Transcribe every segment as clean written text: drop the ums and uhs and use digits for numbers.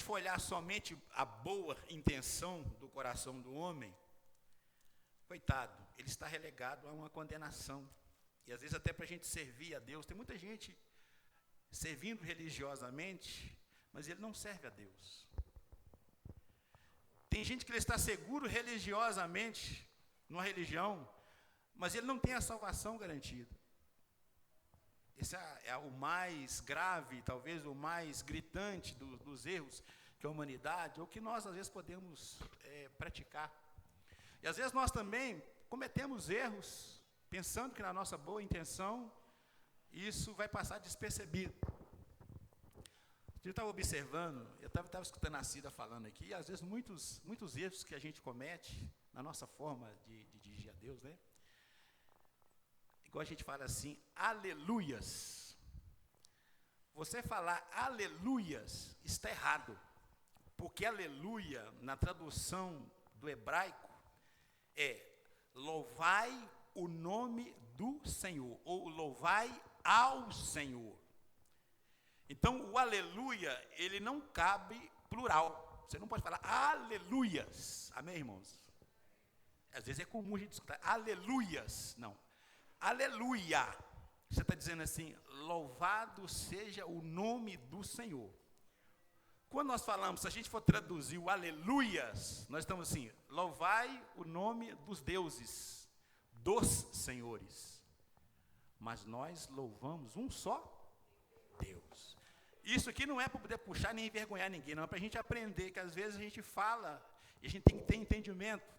for olhar somente a boa intenção do coração do homem, coitado, ele está relegado a uma condenação. E às vezes até para a gente servir a Deus, tem muita gente servindo religiosamente, mas ele não serve a Deus. Tem gente que ele está seguro religiosamente numa religião, mas ele não tem a salvação garantida. Esse é o mais grave, talvez o mais gritante dos erros que a humanidade, ou que nós às vezes podemos praticar. E às vezes nós também cometemos erros, pensando que na nossa boa intenção, isso vai passar despercebido. Eu estava observando, eu estava escutando a Cida falando aqui, e às vezes muitos erros que a gente comete na nossa forma de dirigir a Deus, né? Igual a gente fala assim, aleluias. Você falar aleluias está errado, porque aleluia, na tradução do hebraico, é louvai o nome do Senhor, ou louvai ao Senhor. Então, o aleluia, ele não cabe plural. Você não pode falar aleluias. Amém, irmãos? Às vezes é comum a gente escutar aleluias. Não. Aleluia. Você está dizendo assim, louvado seja o nome do Senhor. Quando nós falamos, se a gente for traduzir o aleluias, nós estamos assim, louvai o nome dos deuses, dos senhores. Mas nós louvamos um só Deus. Isso aqui não é para poder puxar nem envergonhar ninguém, não, é para a gente aprender que às vezes a gente fala e a gente tem que ter entendimento.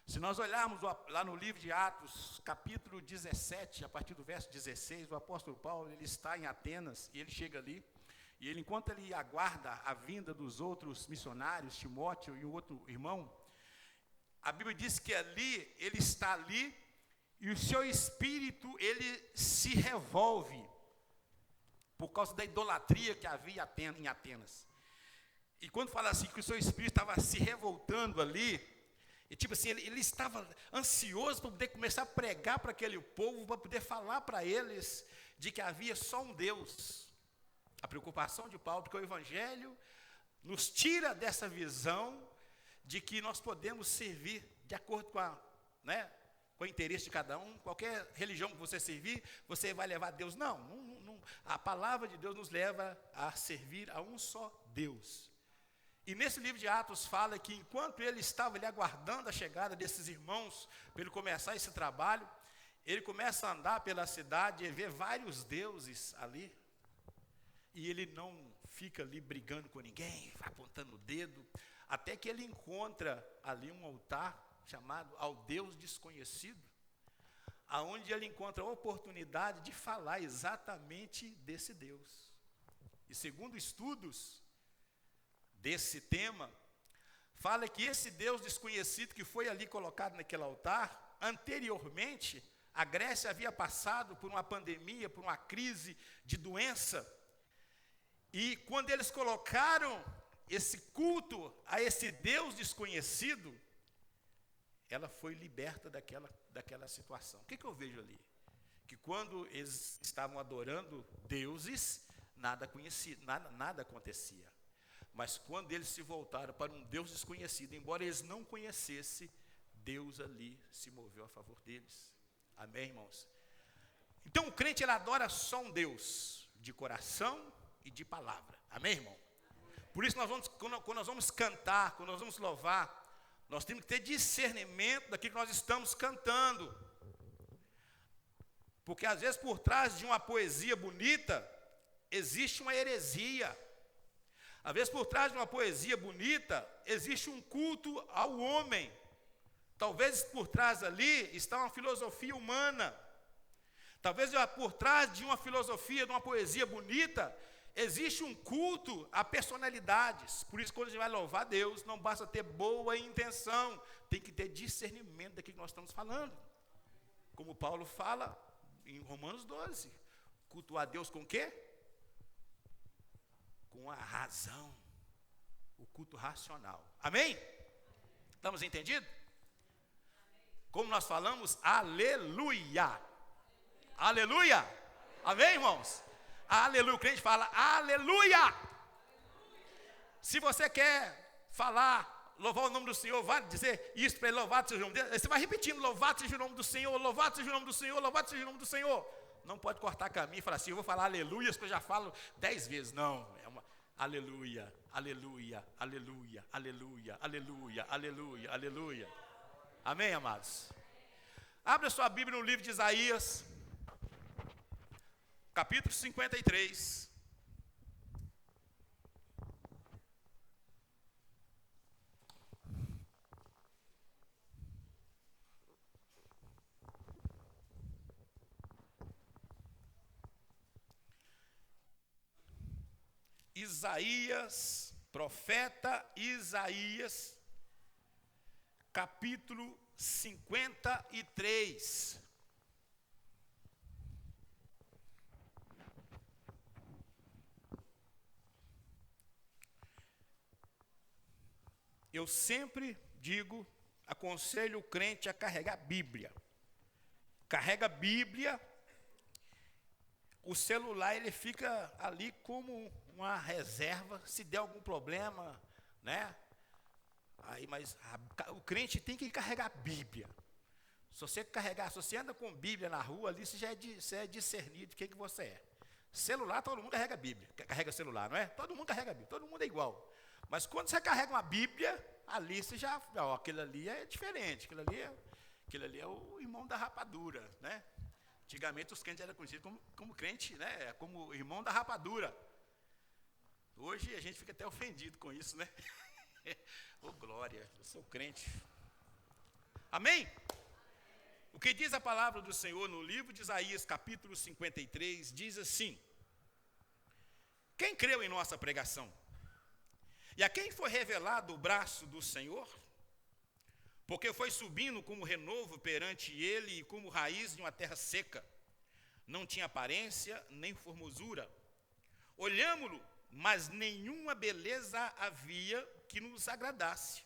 Se nós olharmos lá no livro de Atos, capítulo 17, a partir do verso 16, o apóstolo Paulo, ele está em Atenas, e ele chega ali, e ele, enquanto ele aguarda a vinda dos outros missionários, Timóteo e o outro irmão, a Bíblia diz que ali, ele está ali, e o seu espírito, ele se revolve, por causa da idolatria que havia em Atenas. E quando fala assim, que o seu espírito estava se revoltando ali, e tipo assim, ele estava ansioso para poder começar a pregar para aquele povo, para poder falar para eles de que havia só um Deus. A preocupação de Paulo, porque o Evangelho nos tira dessa visão de que nós podemos servir de acordo com com o interesse de cada um. Qualquer religião que você servir, você vai levar a Deus. Não. A palavra de Deus nos leva a servir a um só Deus. E nesse livro de Atos fala que enquanto ele estava ali aguardando a chegada desses irmãos, para ele começar esse trabalho, ele começa a andar pela cidade e ver vários deuses ali. E ele não fica ali brigando com ninguém, apontando o dedo, até que ele encontra ali um altar chamado ao Deus desconhecido, aonde ele encontra a oportunidade de falar exatamente desse Deus. E segundo estudos desse tema, fala que esse Deus desconhecido que foi ali colocado naquele altar, anteriormente, a Grécia havia passado por uma pandemia, por uma crise de doença, e quando eles colocaram esse culto a esse Deus desconhecido, ela foi liberta daquela situação. O que eu vejo ali? Que quando eles estavam adorando deuses, nada acontecia. Mas quando eles se voltaram para um Deus desconhecido, embora eles não conhecessem, Deus ali se moveu a favor deles. Amém, irmãos? Então o crente, ele adora só um Deus, de coração e de palavra. Amém, irmão? Por isso quando nós vamos cantar, quando nós vamos louvar, nós temos que ter discernimento daquilo que nós estamos cantando. Porque às vezes por trás de uma poesia bonita, existe uma heresia. Às vezes por trás de uma poesia bonita, existe um culto ao homem. Talvez por trás ali está uma filosofia humana. Talvez por trás de uma filosofia, de uma poesia bonita, existe um culto a personalidades. Por isso, quando a gente vai louvar Deus, não basta ter boa intenção, tem que ter discernimento daquilo que nós estamos falando. Como Paulo fala em Romanos 12, cultuar Deus com o quê? Com a razão, o culto racional. Amém? Estamos entendidos? Como nós falamos, aleluia. Aleluia. Amém, irmãos? Aleluia. O crente fala aleluia. Se você quer falar, louvar o nome do Senhor, vai dizer isso para ele, louvado seja o nome dele. Você vai repetindo, louvado seja o nome do Senhor, louvado seja o nome do Senhor, louvado seja o nome do Senhor. Não pode cortar caminho e falar assim, eu vou falar aleluia, que eu já falo 10 vezes. Não, é uma aleluia, aleluia, aleluia, aleluia, aleluia, aleluia, aleluia. Amém, amados? Abra sua Bíblia no livro de Isaías, capítulo 53. Isaías, profeta Isaías, capítulo 53. Eu sempre digo, aconselho o crente a carregar a Bíblia. Carrega a Bíblia, o celular ele fica ali como uma reserva, se der algum problema, né? Aí, mas o crente tem que carregar a Bíblia. Se você anda com Bíblia na rua ali, você é discernido de quem que você é. Celular, todo mundo carrega a Bíblia, carrega celular, não é? Todo mundo carrega a Bíblia, todo mundo é igual. Mas quando você carrega uma Bíblia, ali você já, aquele ali é diferente, aquele ali é o irmão da rapadura, né? Antigamente os crentes eram conhecidos como crente, né? Como irmão da rapadura. Hoje a gente fica até ofendido com isso, né? Ô glória, eu sou crente. Amém? O que diz a palavra do Senhor no livro de Isaías, capítulo 53, diz assim: quem creu em nossa pregação? E a quem foi revelado o braço do Senhor? Porque foi subindo como renovo perante ele e como raiz de uma terra seca. Não tinha aparência nem formosura. Olhámo-lo, mas nenhuma beleza havia que nos agradasse.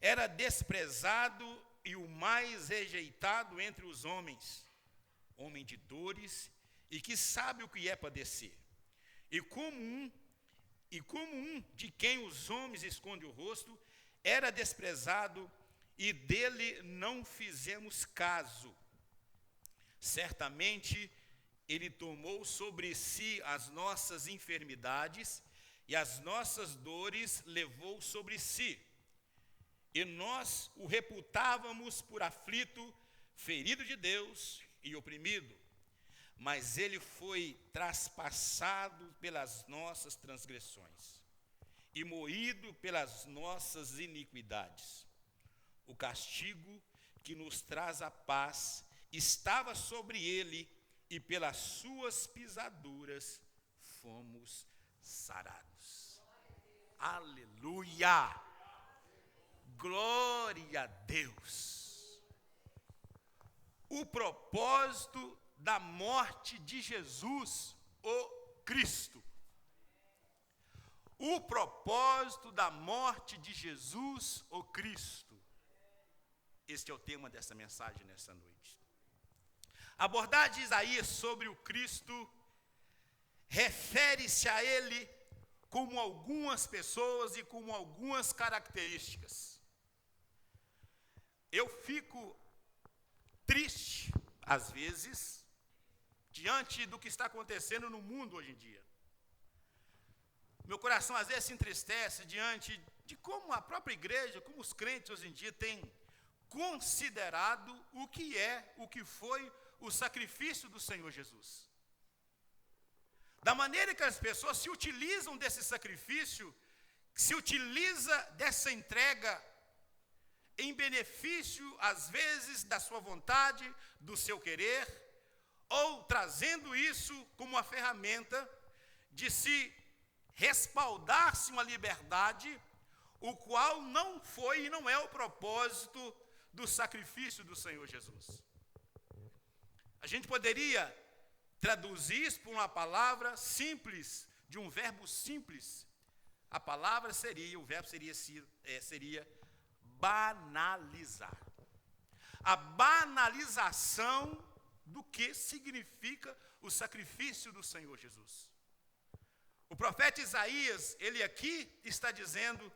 Era desprezado e o mais rejeitado entre os homens, homem de dores e que sabe o que é padecer. E como um de quem os homens escondem o rosto, era desprezado e dele não fizemos caso. Certamente ele tomou sobre si as nossas enfermidades e as nossas dores levou sobre si. E nós o reputávamos por aflito, ferido de Deus e oprimido. Mas ele foi traspassado pelas nossas transgressões e moído pelas nossas iniquidades. O castigo que nos traz a paz estava sobre ele, e pelas suas pisaduras fomos sarados. Aleluia! Glória a Deus! O propósito da morte de Jesus, o Cristo. O propósito da morte de Jesus, o Cristo. Este é o tema dessa mensagem nessa noite. A abordagem de Isaías sobre o Cristo refere-se a ele como algumas pessoas e como algumas características. Eu fico triste, às vezes, diante do que está acontecendo no mundo hoje em dia. Meu coração às vezes se entristece diante de como a própria igreja, como os crentes hoje em dia têm considerado o que foi o sacrifício do Senhor Jesus. Da maneira que as pessoas se utilizam desse sacrifício, se utiliza dessa entrega em benefício, às vezes, da sua vontade, do seu querer, ou trazendo isso como uma ferramenta de se respaldar-se uma liberdade, o qual não foi e não é o propósito do sacrifício do Senhor Jesus. A gente poderia traduzir isso por uma palavra simples, de um verbo simples. A palavra seria, o verbo seria banalizar. A banalização do que significa o sacrifício do Senhor Jesus. O profeta Isaías, ele aqui está dizendo,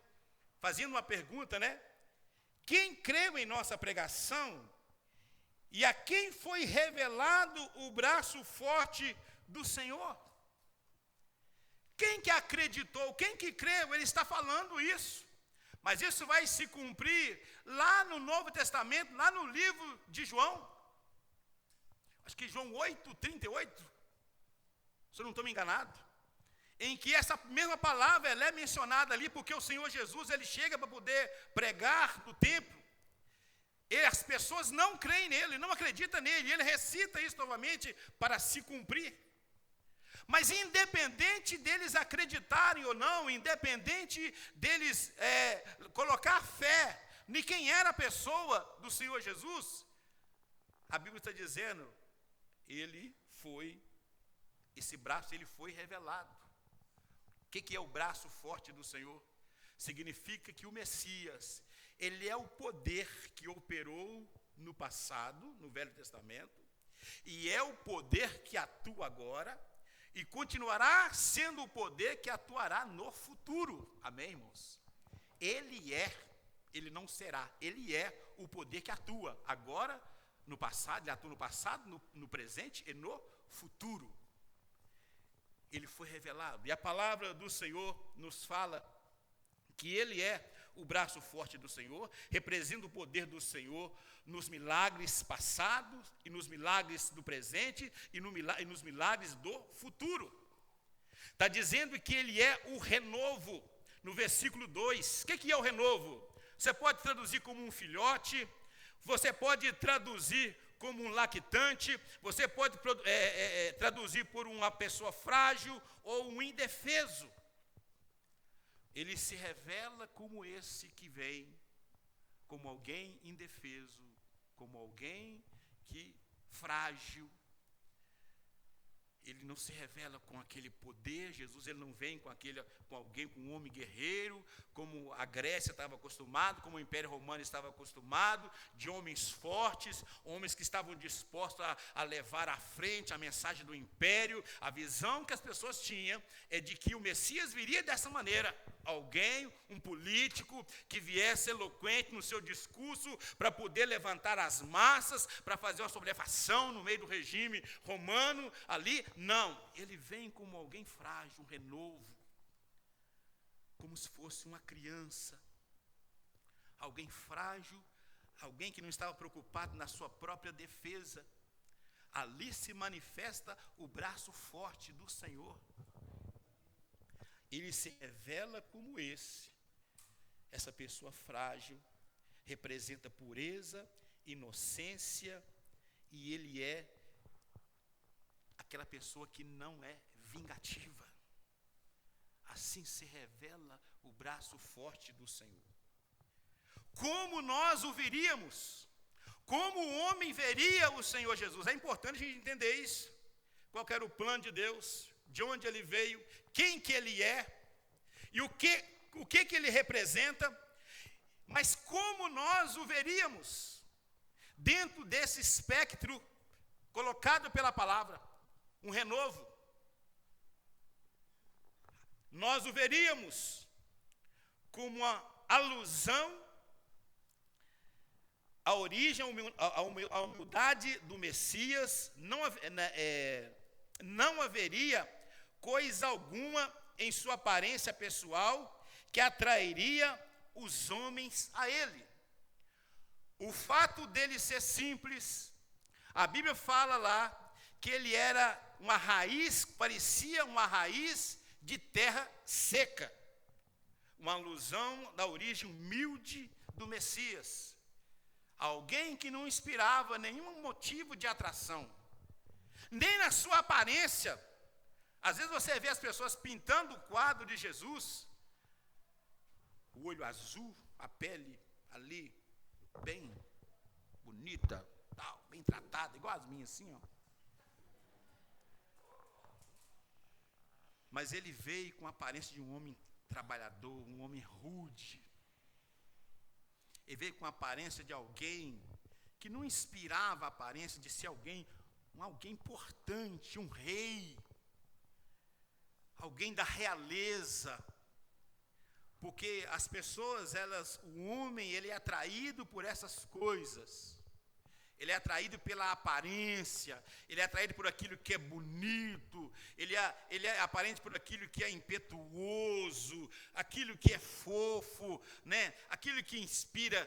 fazendo uma pergunta, né? Quem creu em nossa pregação e a quem foi revelado o braço forte do Senhor? Quem que acreditou, quem que creu, ele está falando isso. Mas isso vai se cumprir lá no Novo Testamento, lá no livro de João. Acho que João 8:38, se eu não estou me enganado. Em que essa mesma palavra ela é mencionada ali, porque o Senhor Jesus, ele chega para poder pregar no templo. E as pessoas não creem nele, não acreditam nele. Ele recita isso novamente para se cumprir. Mas independente deles acreditarem ou não, independente deles colocar fé em quem era a pessoa do Senhor Jesus, a Bíblia está dizendo, esse braço ele foi revelado. O que é o braço forte do Senhor? Significa que o Messias, ele é o poder que operou no passado, no Velho Testamento, e é o poder que atua agora, e continuará sendo o poder que atuará no futuro. Amém, irmãos? Ele não será, ele é o poder que atua agora, no passado, ele atua no passado, no presente e no futuro. Ele foi revelado, e a palavra do Senhor nos fala que ele é o braço forte do Senhor, representa o poder do Senhor nos milagres passados, e nos milagres do presente, e nos milagres do futuro. Está dizendo que ele é o renovo, no versículo 2. O que é o renovo? Você pode traduzir como um filhote, você pode traduzir como um lactante, você pode traduzir por uma pessoa frágil ou um indefeso. Ele se revela como esse que vem, como alguém indefeso, como alguém frágil. Ele não se revela com aquele poder. Jesus, ele não vem com alguém, com um homem guerreiro, como a Grécia estava acostumado, como o Império Romano estava acostumado, de homens fortes, homens que estavam dispostos a levar à frente a mensagem do Império. A visão que as pessoas tinham é de que o Messias viria dessa maneira, alguém, um político, que viesse eloquente no seu discurso, para poder levantar as massas, para fazer uma sublevação no meio do regime romano, ali. Não, ele vem como alguém frágil, um renovo, como se fosse uma criança, alguém frágil, alguém que não estava preocupado na sua própria defesa. Ali se manifesta o braço forte do Senhor. Ele se revela como essa pessoa frágil, representa pureza, inocência, e ele é aquela pessoa que não é vingativa. Assim se revela o braço forte do Senhor. Como nós o veríamos? Como o homem veria o Senhor Jesus? É importante a gente entender isso. Qual era o plano de Deus? De onde ele veio? Quem que ele é? E o que ele representa? Mas como nós o veríamos? Dentro desse espectro colocado pela palavra. Um renovo. Nós o veríamos como uma alusão à origem, à humildade do Messias. Não haveria coisa alguma em sua aparência pessoal que atrairia os homens a ele. O fato dele ser simples, a Bíblia fala lá que ele era uma raiz, parecia uma raiz de terra seca. Uma alusão da origem humilde do Messias. Alguém que não inspirava nenhum motivo de atração. Nem na sua aparência. Às vezes você vê as pessoas pintando o quadro de Jesus. O olho azul, a pele ali, bem bonita, tal, bem tratada, igual as minhas assim, ó. Mas ele veio com a aparência de um homem trabalhador, um homem rude. Ele veio com a aparência de alguém que não inspirava a aparência de ser alguém importante, um rei. alguém da realeza, porque as pessoas, o homem, ele é atraído por essas coisas. Ele é atraído pela aparência, ele é atraído por aquilo que é bonito, ele é aparente por aquilo que é impetuoso, aquilo que é fofo, né? Aquilo que inspira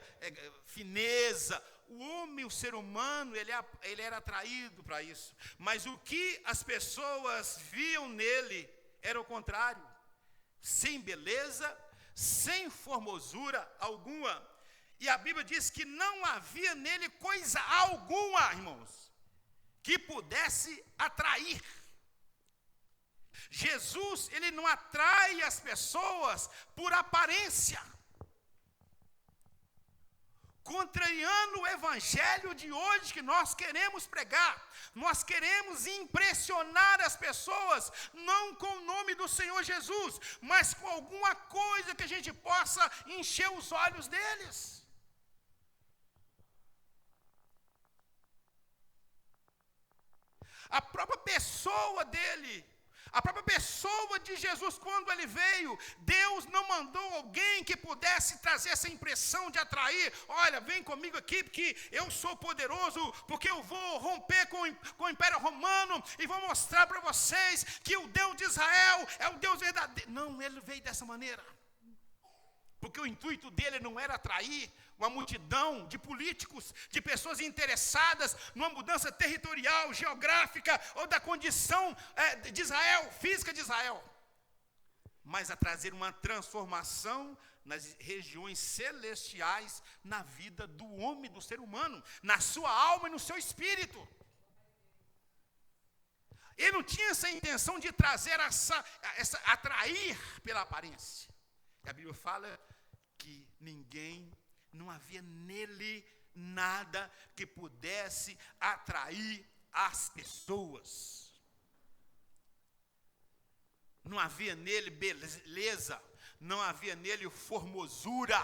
fineza. O homem, o ser humano, ele era atraído para isso. Mas o que as pessoas viam nele era o contrário. Sem beleza, sem formosura alguma. E a Bíblia diz que não havia nele coisa alguma, irmãos, que pudesse atrair. Jesus, ele não atrai as pessoas por aparência. Contrariando o evangelho de hoje que nós queremos pregar, nós queremos impressionar as pessoas, não com o nome do Senhor Jesus, mas com alguma coisa que a gente possa encher os olhos deles. A própria pessoa dele, a própria pessoa de Jesus, quando ele veio, Deus não mandou alguém que pudesse trazer essa impressão de atrair. Olha, vem comigo aqui, porque eu sou poderoso, porque eu vou romper com o Império Romano e vou mostrar para vocês que o Deus de Israel é o Deus verdadeiro. Não, ele veio dessa maneira. Porque o intuito dele não era atrair uma multidão de políticos, de pessoas interessadas numa mudança territorial, geográfica ou da condição de Israel, física de Israel, mas a trazer uma transformação nas regiões celestiais, na vida do homem, do ser humano, na sua alma e no seu espírito. Ele não tinha essa intenção de trazer atrair pela aparência. E a Bíblia fala que não havia nele nada que pudesse atrair as pessoas. Não havia nele beleza, não havia nele formosura.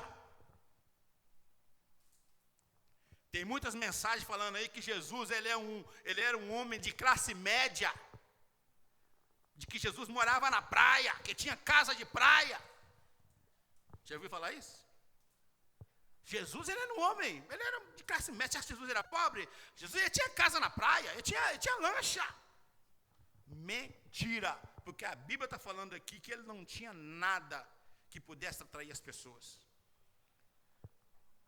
Tem muitas mensagens falando aí que Jesus ele era um homem de classe média, de que Jesus morava na praia, que tinha casa de praia. Já ouviu falar isso? Jesus, ele era um homem, ele era de classe média. Você acha que Jesus era pobre? Jesus, ele tinha casa na praia, ele tinha lancha. Mentira, porque a Bíblia está falando aqui que ele não tinha nada que pudesse atrair as pessoas.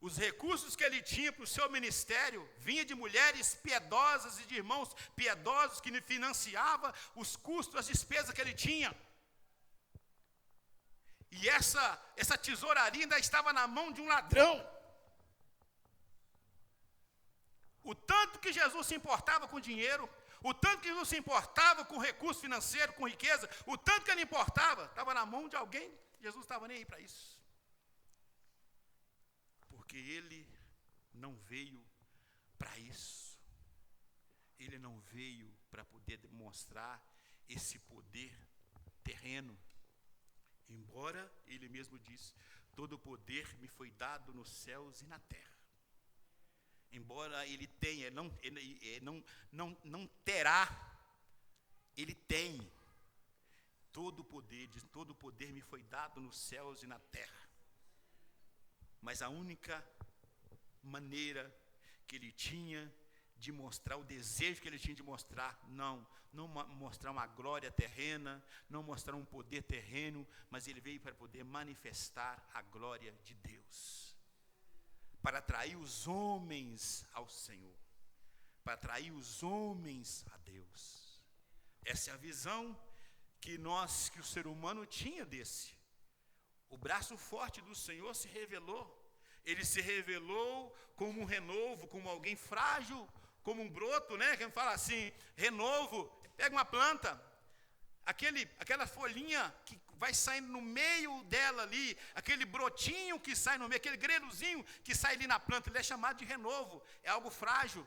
Os recursos que ele tinha para o seu ministério vinha de mulheres piedosas e de irmãos piedosos que lhe financiavam os custos, as despesas que ele tinha. E essa tesouraria ainda estava na mão de um ladrão. O tanto que Jesus se importava com dinheiro, o tanto que Jesus se importava com recurso financeiro, com riqueza, o tanto que ele importava, estava na mão de alguém. Jesus não estava nem aí para isso. Porque ele não veio para isso. Ele não veio para poder demonstrar esse poder terreno. Embora ele mesmo disse, todo o poder me foi dado nos céus e na terra. Embora ele tenha, não terá, ele tem. Todo o poder me foi dado nos céus e na terra. Mas a única maneira que ele tinha de mostrar, o desejo que ele tinha de mostrar, não mostrar uma glória terrena, não mostrar um poder terreno, mas ele veio para poder manifestar a glória de Deus, para atrair os homens ao Senhor, para atrair os homens a Deus. Essa é a visão que o ser humano tinha desse. O braço forte do Senhor se revelou. Ele se revelou como um renovo, como alguém frágil, como um broto, né? Que fala assim, renovo. Pega uma planta, aquela folhinha que vai saindo no meio dela ali, aquele brotinho que sai no meio, aquele grelozinho que sai ali na planta, ele é chamado de renovo. É algo frágil.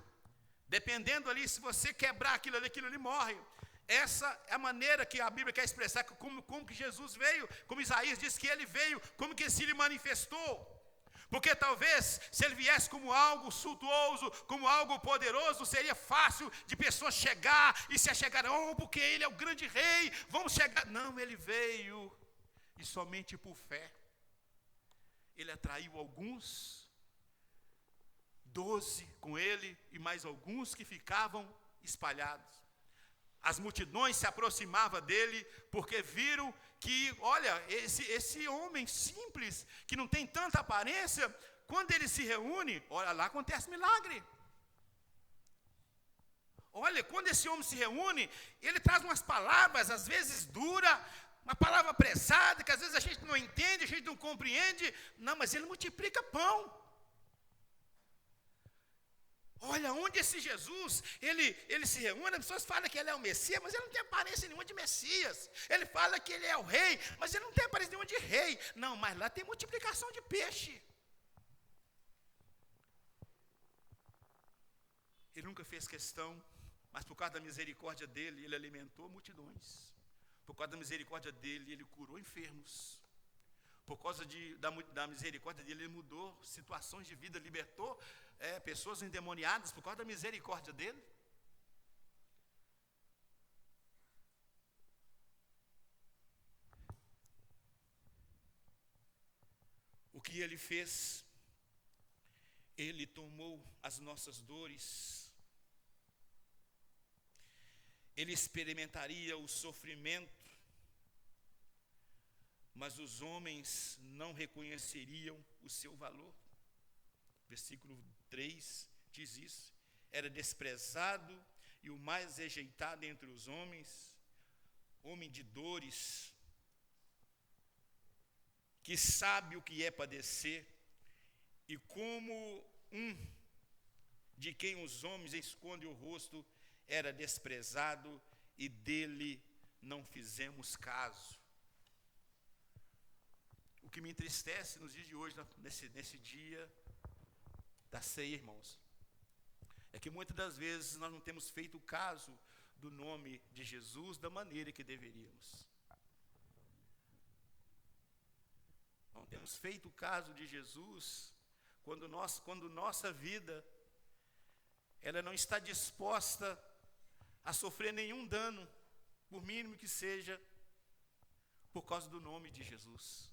Dependendo ali, se você quebrar aquilo ali morre. Essa é a maneira que a Bíblia quer expressar, como que Jesus veio, como Isaías diz que ele veio, como que se ele manifestou. Porque talvez, se ele viesse como algo suntuoso, como algo poderoso, seria fácil de pessoas chegar e se achegarão, porque ele é o grande rei, vamos chegar. Não, ele veio e somente por fé. Ele atraiu alguns, 12 com ele e mais alguns que ficavam espalhados. As multidões se aproximavam dele porque viram que, olha, esse homem simples, que não tem tanta aparência, quando ele se reúne, olha lá, acontece milagre. Olha, quando esse homem se reúne, ele traz umas palavras, às vezes duras, uma palavra pesada, que às vezes a gente não entende, a gente não compreende. Não, mas ele multiplica pão. Olha, onde esse Jesus, ele se reúne, as pessoas falam que ele é o Messias, mas ele não tem aparência nenhuma de Messias. Ele fala que ele é o rei, mas ele não tem aparência nenhuma de rei. Não, mas lá tem multiplicação de peixe. Ele nunca fez questão, mas por causa da misericórdia dele, ele alimentou multidões. Por causa da misericórdia dele, ele curou enfermos. Por causa da misericórdia dele, ele mudou situações de vida, libertou pessoas endemoniadas por causa da misericórdia dele. O que ele fez? Ele tomou as nossas dores. Ele experimentaria o sofrimento, mas os homens não reconheceriam o seu valor. Versículo 3 diz isso. Era desprezado e o mais rejeitado entre os homens, homem de dores, que sabe o que é padecer, e como de quem os homens escondem o rosto, era desprezado e dele não fizemos caso. O que me entristece nos dias de hoje, nesse dia da ceia, irmãos, é que muitas das vezes nós não temos feito caso do nome de Jesus da maneira que deveríamos. Não temos feito caso de Jesus quando nossa vida ela não está disposta a sofrer nenhum dano, por mínimo que seja, por causa do nome de Jesus.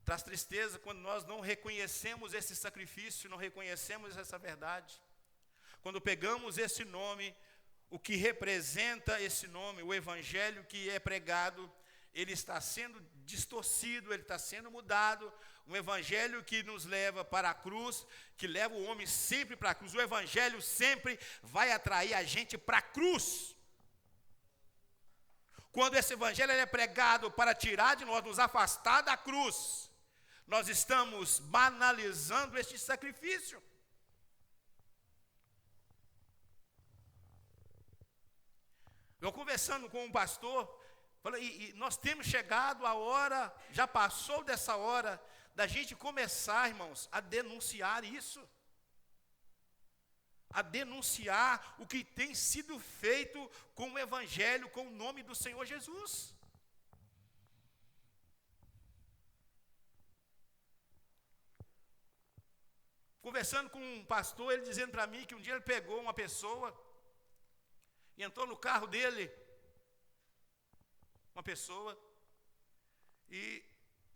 Traz tristeza quando nós não reconhecemos esse sacrifício, não reconhecemos essa verdade. Quando pegamos esse nome, o que representa esse nome, o evangelho que é pregado, ele está sendo distorcido, ele está sendo mudado. Um evangelho que nos leva para a cruz, que leva o homem sempre para a cruz. O evangelho sempre vai atrair a gente para a cruz. Quando esse evangelho é pregado para tirar de nós, nos afastar da cruz, nós estamos banalizando este sacrifício. Eu conversando com um pastor, falei, e nós temos chegado a hora, já passou dessa hora, da gente começar, irmãos, a denunciar isso. A denunciar o que tem sido feito com o evangelho, com o nome do Senhor Jesus. Conversando com um pastor, ele dizendo para mim que um dia ele pegou uma pessoa e entrou no carro dele, uma pessoa, e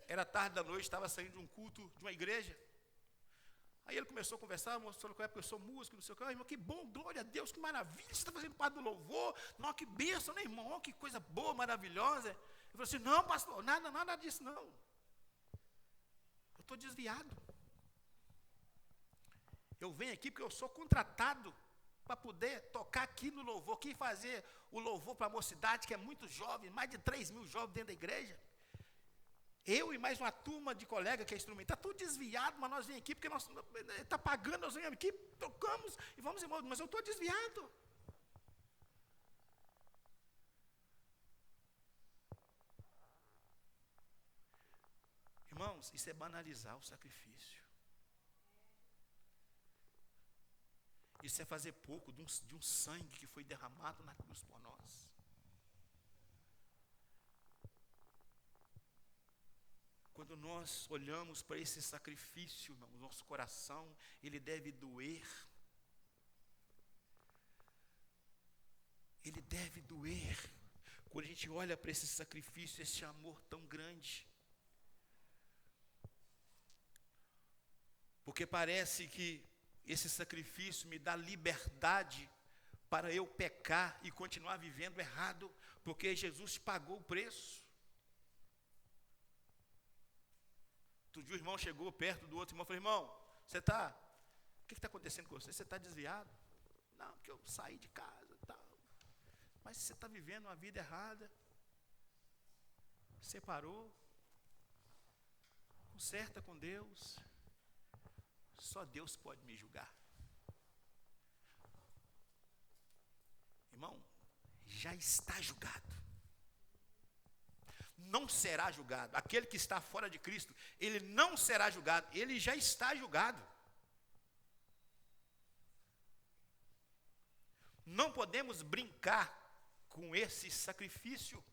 era tarde da noite, estava saindo de um culto de uma igreja. Aí ele começou a conversar, mostrando que eu sou músico, não sei o que. Irmão, que bom, glória a Deus, que maravilha, você está fazendo parte do louvor. Não, que bênção, né, irmão? Que coisa boa, maravilhosa. Eu falei assim, não, pastor, nada disso, não. Eu estou desviado. Eu venho aqui porque eu sou contratado para poder tocar aqui no louvor, aqui fazer o louvor para a mocidade, que é muito jovem, mais de 3.000 jovens dentro da igreja. Eu e mais uma turma de colega que é instrumental, está tudo desviado, mas nós vemos aqui porque nós está pagando, nós vemos aqui, tocamos e vamos embora, mas eu estou desviado. Irmãos, isso é banalizar o sacrifício. Isso é fazer pouco de um sangue que foi derramado na cruz por nós. Quando nós olhamos para esse sacrifício, irmão, o nosso coração, ele deve doer. Ele deve doer. Quando a gente olha para esse sacrifício, esse amor tão grande. Porque parece que esse sacrifício me dá liberdade para eu pecar e continuar vivendo errado, porque Jesus pagou o preço. Outro dia o irmão chegou perto do outro irmão e falou: irmão, você está, o que está acontecendo com você? Você está desviado? Não, porque eu saí de casa e tal. Mas você está vivendo uma vida errada, separou, conserta com Deus. Só Deus pode me julgar. Irmão, já está julgado. Não será julgado. Aquele que está fora de Cristo, ele não será julgado. Ele já está julgado. Não podemos brincar com esse sacrifício,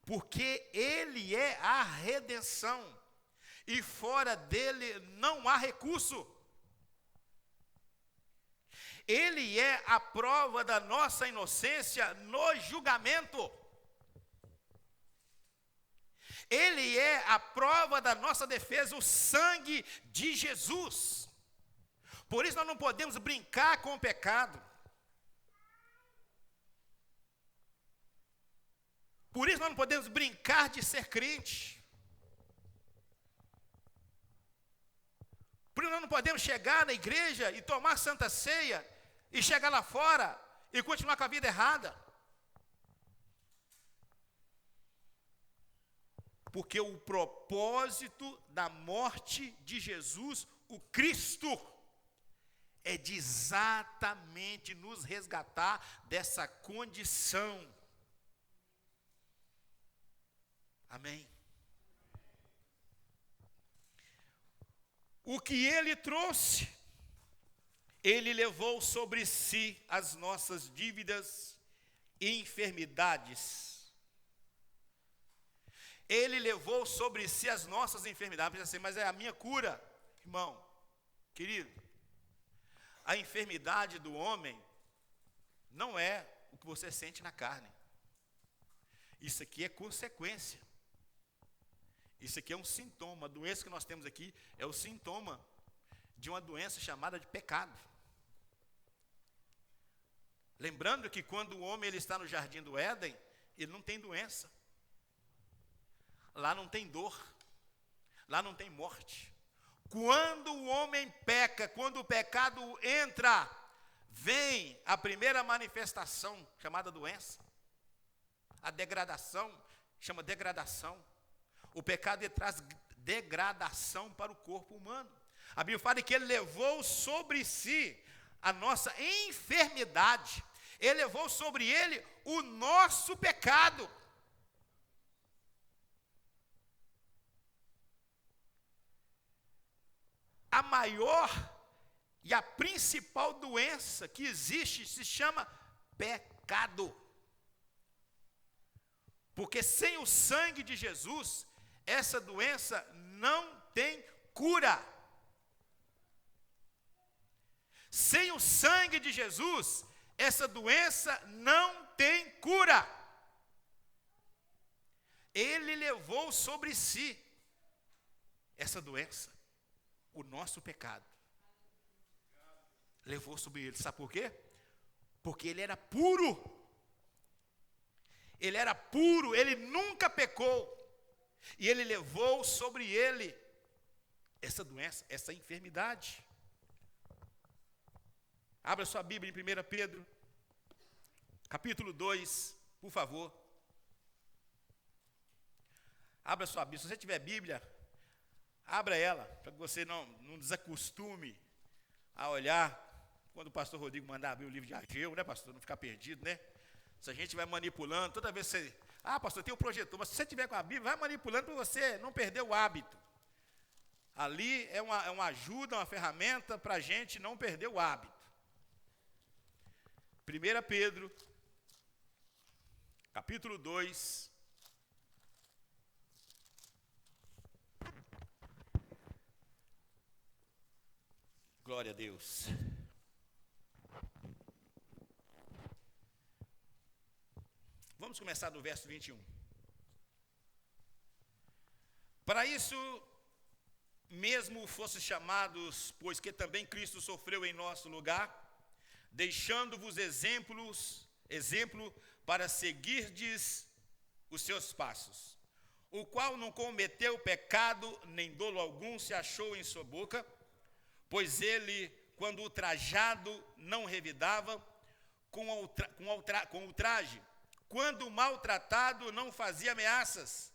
porque ele é a redenção. E fora dele não há recurso. Ele é a prova da nossa inocência no julgamento. Ele é a prova da nossa defesa, o sangue de Jesus. Por isso nós não podemos brincar com o pecado. Por isso nós não podemos brincar de ser crente. Por isso nós não podemos chegar na igreja e tomar santa ceia e chegar lá fora e continuar com a vida errada. Porque o propósito da morte de Jesus, o Cristo, é de exatamente nos resgatar dessa condição. Amém? O que ele trouxe, ele levou sobre si as nossas dívidas e enfermidades. Ele levou sobre si as nossas enfermidades. Assim, mas é a minha cura, irmão, querido. A enfermidade do homem não é o que você sente na carne. Isso aqui é consequência. Isso aqui é um sintoma. A doença que nós temos aqui é o sintoma de uma doença chamada de pecado. Lembrando que quando o homem ele está no jardim do Éden, ele não tem doença. Lá não tem dor. Lá não tem morte. Quando o homem peca, quando o pecado entra, vem a primeira manifestação chamada doença. A degradação, chama degradação. O pecado traz degradação para o corpo humano. A Bíblia fala que ele levou sobre si a nossa enfermidade. Ele levou sobre ele o nosso pecado. A maior e a principal doença que existe se chama pecado. Porque sem o sangue de Jesus, essa doença não tem cura. Sem o sangue de Jesus, essa doença não tem cura. Ele levou sobre si essa doença, o nosso pecado. Levou sobre ele, sabe por quê? Porque ele era puro. Ele era puro, ele nunca pecou. E ele levou sobre ele essa doença, essa enfermidade. Abra sua Bíblia em 1 Pedro, capítulo 2, por favor. Abra sua Bíblia. Se você tiver Bíblia, abra ela, para que você não desacostume a olhar quando o pastor Rodrigo mandar abrir o livro de Ageu, né, pastor? Não ficar perdido, né? Se a gente vai manipulando, toda vez que você... pastor, tem um projetor, mas se você tiver com a Bíblia, vai manipulando para você não perder o hábito. Ali é uma ajuda, uma ferramenta para a gente não perder o hábito. 1 Pedro, capítulo 2. Glória a Deus. Vamos começar do verso 21. Para isso mesmo fosse chamados, pois que também Cristo sofreu em nosso lugar, deixando-vos exemplo para seguirdes os seus passos, o qual não cometeu pecado, nem dolo algum se achou em sua boca, pois ele, quando ultrajado, não revidava com ultraje, quando maltratado, não fazia ameaças,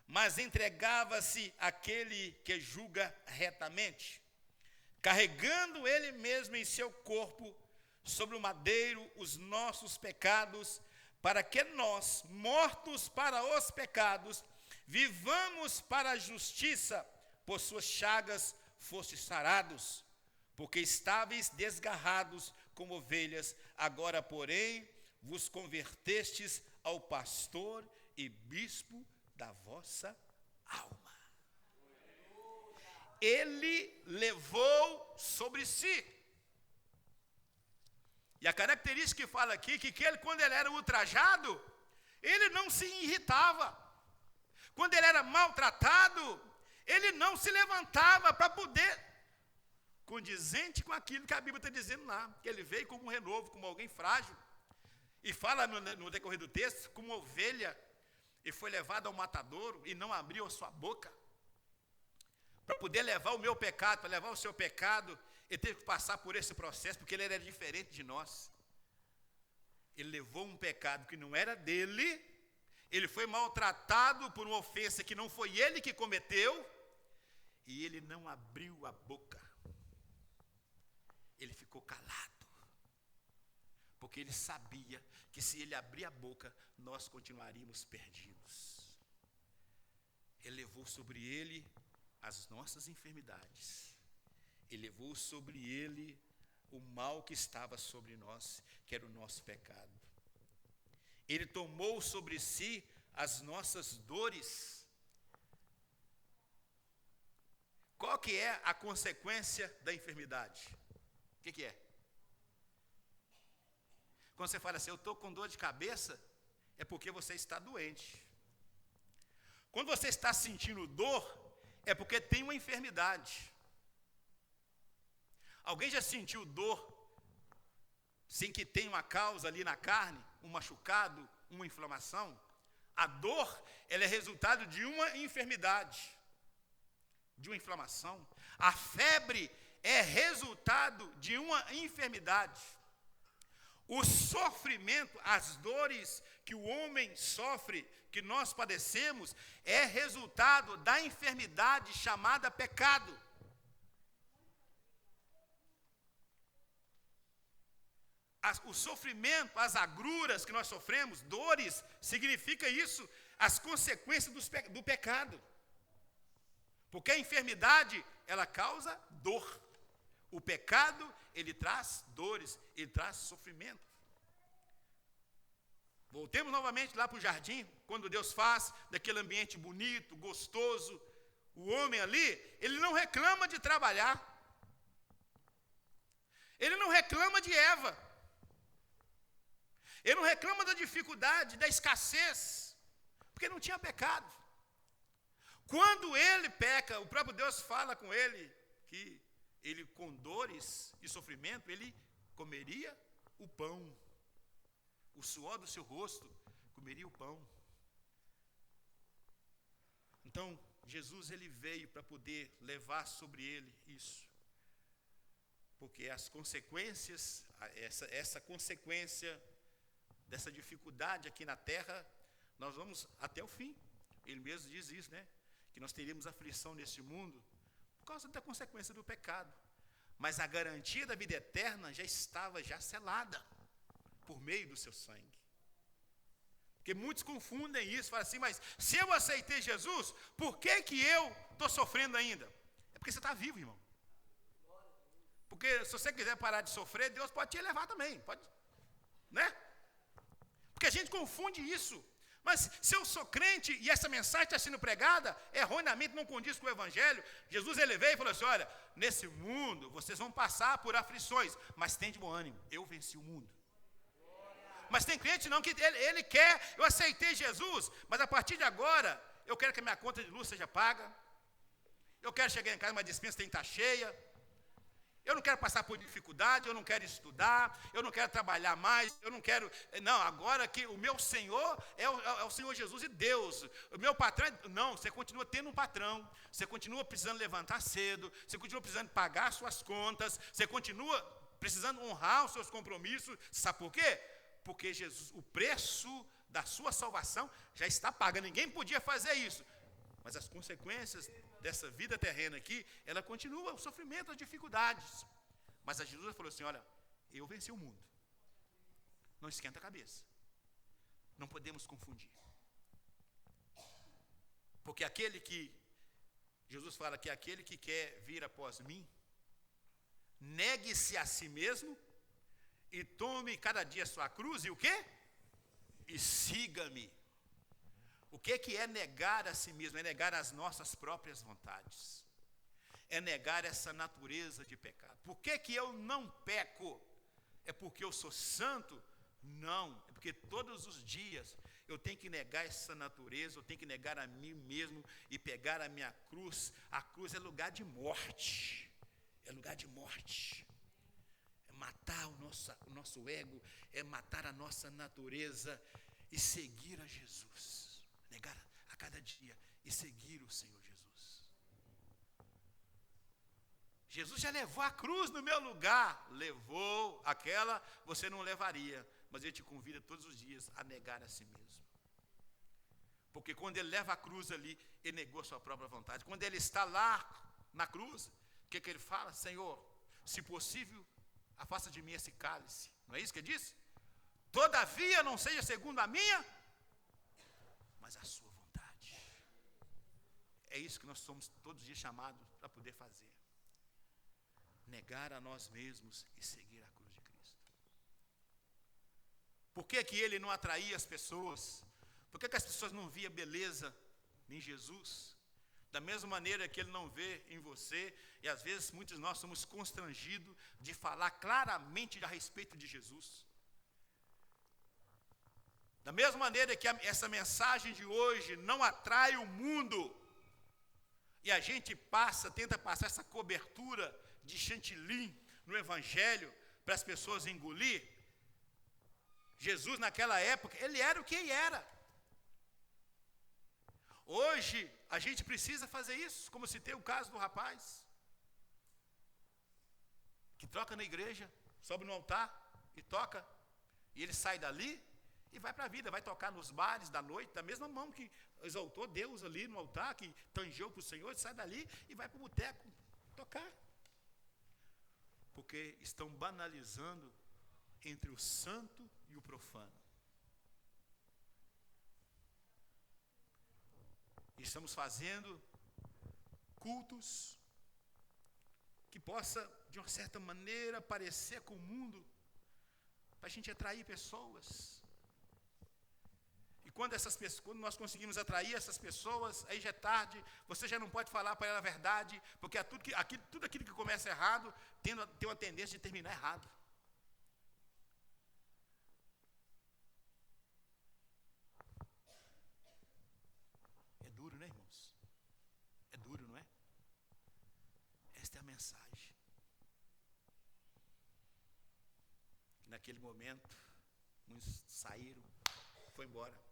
mas entregava-se àquele que julga retamente, carregando ele mesmo em seu corpo, sobre o madeiro, os nossos pecados, para que nós, mortos para os pecados, vivamos para a justiça, por suas chagas fostes sarados, porque estáveis desgarrados como ovelhas, agora, porém, vos convertestes ao pastor e bispo da vossa alma. Ele levou sobre si. E a característica que fala aqui, que ele, quando ele era ultrajado, ele não se irritava. Quando ele era maltratado, ele não se levantava para poder, condizente com aquilo que a Bíblia está dizendo lá, que ele veio como um renovo, como alguém frágil, e fala no decorrer do texto, como ovelha, e foi levado ao matadouro, e não abriu a sua boca, para poder levar o meu pecado, para levar o seu pecado, ele teve que passar por esse processo, porque ele era diferente de nós. Ele levou um pecado que não era dele, ele foi maltratado por uma ofensa que não foi ele que cometeu, e ele não abriu a boca. Ele ficou calado, porque ele sabia que se ele abrir a boca, nós continuaríamos perdidos. Ele levou sobre ele as nossas enfermidades. Ele levou sobre ele o mal que estava sobre nós, que era o nosso pecado. Ele tomou sobre si as nossas dores. Qual que é a consequência da enfermidade? O que é? Quando você fala assim, eu estou com dor de cabeça, é porque você está doente. Quando você está sentindo dor, é porque tem uma enfermidade. Alguém já sentiu dor sem que tenha uma causa ali na carne, um machucado, uma inflamação? A dor, ela é resultado de uma enfermidade, de uma inflamação. A febre é resultado de uma enfermidade. O sofrimento, as dores que o homem sofre, que nós padecemos, é resultado da enfermidade chamada pecado. O sofrimento, as agruras que nós sofremos, dores, significa isso, as consequências do pecado. Porque a enfermidade, ela causa dor. O pecado, ele traz dores, ele traz sofrimento. Voltemos novamente lá para o jardim, quando Deus faz daquele ambiente bonito, gostoso, o homem ali, ele não reclama de trabalhar. Ele não reclama de Eva. Ele não reclama da dificuldade, da escassez, porque não tinha pecado. Quando ele peca, o próprio Deus fala com ele que ele, com dores e sofrimento, ele comeria o pão. O suor do seu rosto comeria o pão. Então, Jesus, ele veio para poder levar sobre ele isso. Porque as consequências, essa consequência dessa dificuldade aqui na terra, nós vamos até o fim. Ele mesmo diz isso, né? Que nós teríamos aflição nesse mundo por causa da consequência do pecado. Mas a garantia da vida eterna já estava selada por meio do seu sangue. Porque muitos confundem isso, falam assim, mas se eu aceitei Jesus, por que eu estou sofrendo ainda? É porque você está vivo, irmão. Porque se você quiser parar de sofrer, Deus pode te elevar também, pode, né? Porque a gente confunde isso. Mas se eu sou crente e essa mensagem está sendo pregada, erroneamente não condiz com o Evangelho, Jesus ele veio e falou assim, olha, nesse mundo vocês vão passar por aflições, mas tem de bom ânimo, eu venci o mundo. Mas tem crente não, que ele quer, eu aceitei Jesus, mas a partir de agora, eu quero que a minha conta de luz seja paga, eu quero chegar em casa, mas a despensa tem que estar cheia, eu não quero passar por dificuldade, eu não quero estudar, eu não quero trabalhar mais, eu não quero... Não, agora que o meu Senhor é o Senhor Jesus e Deus. O meu patrão... Não, você continua tendo um patrão, você continua precisando levantar cedo, você continua precisando pagar suas contas, você continua precisando honrar os seus compromissos. Sabe por quê? Porque Jesus, o preço da sua salvação já está pago. Ninguém podia fazer isso. Mas as consequências dessa vida terrena aqui, ela continua, o sofrimento, as dificuldades. Mas a Jesus falou assim, olha, eu venci o mundo. Não esquenta a cabeça. Não podemos confundir. Porque aquele que, Jesus fala que aquele que quer vir após mim, negue-se a si mesmo e tome cada dia sua cruz e o quê? E siga-me. O que é negar a si mesmo? É negar as nossas próprias vontades. É negar essa natureza de pecado. Por que eu não peco? É porque eu sou santo? Não. É porque todos os dias eu tenho que negar essa natureza, eu tenho que negar a mim mesmo e pegar a minha cruz. A cruz é lugar de morte. É lugar de morte. É matar o nosso ego, é matar a nossa natureza e seguir a Jesus. Negar a cada dia e seguir o Senhor Jesus. Jesus já levou a cruz no meu lugar. Levou aquela, você não levaria. Mas Ele te convida todos os dias a negar a si mesmo. Porque quando Ele leva a cruz ali, Ele negou a sua própria vontade. Quando Ele está lá na cruz, o que Ele fala? Senhor, se possível, afasta de mim esse cálice. Não é isso que Ele diz? Todavia não seja segundo a minha, mas a sua vontade. É isso que nós somos todos os dias chamados para poder fazer. Negar a nós mesmos e seguir a cruz de Cristo. Por que Ele não atraía as pessoas? Por que as pessoas não viam beleza em Jesus? Da mesma maneira que Ele não vê em você, e às vezes muitos de nós somos constrangidos de falar claramente a respeito de Jesus. Da mesma maneira que essa mensagem de hoje não atrai o mundo, e a gente tenta passar essa cobertura de chantilly no Evangelho para as pessoas engolir, Jesus naquela época, Ele era o que Ele era. Hoje, a gente precisa fazer isso, como citei o caso do rapaz, que toca na igreja, sobe no altar e toca, e ele sai dali, e vai para a vida, vai tocar nos bares da noite, da mesma mão que exaltou Deus ali no altar, que tangeu para o Senhor, ele sai dali e vai para o boteco tocar. Porque estão banalizando entre o santo e o profano. Estamos fazendo cultos que possa, de uma certa maneira, parecer com o mundo, para a gente atrair pessoas. Quando nós conseguimos atrair essas pessoas, aí já é tarde, você já não pode falar para ela a verdade, porque tudo aquilo que começa errado tem uma tendência de terminar errado. É duro, né, irmãos? É duro, não é? Esta é a mensagem. Naquele momento, uns saíram, foi embora.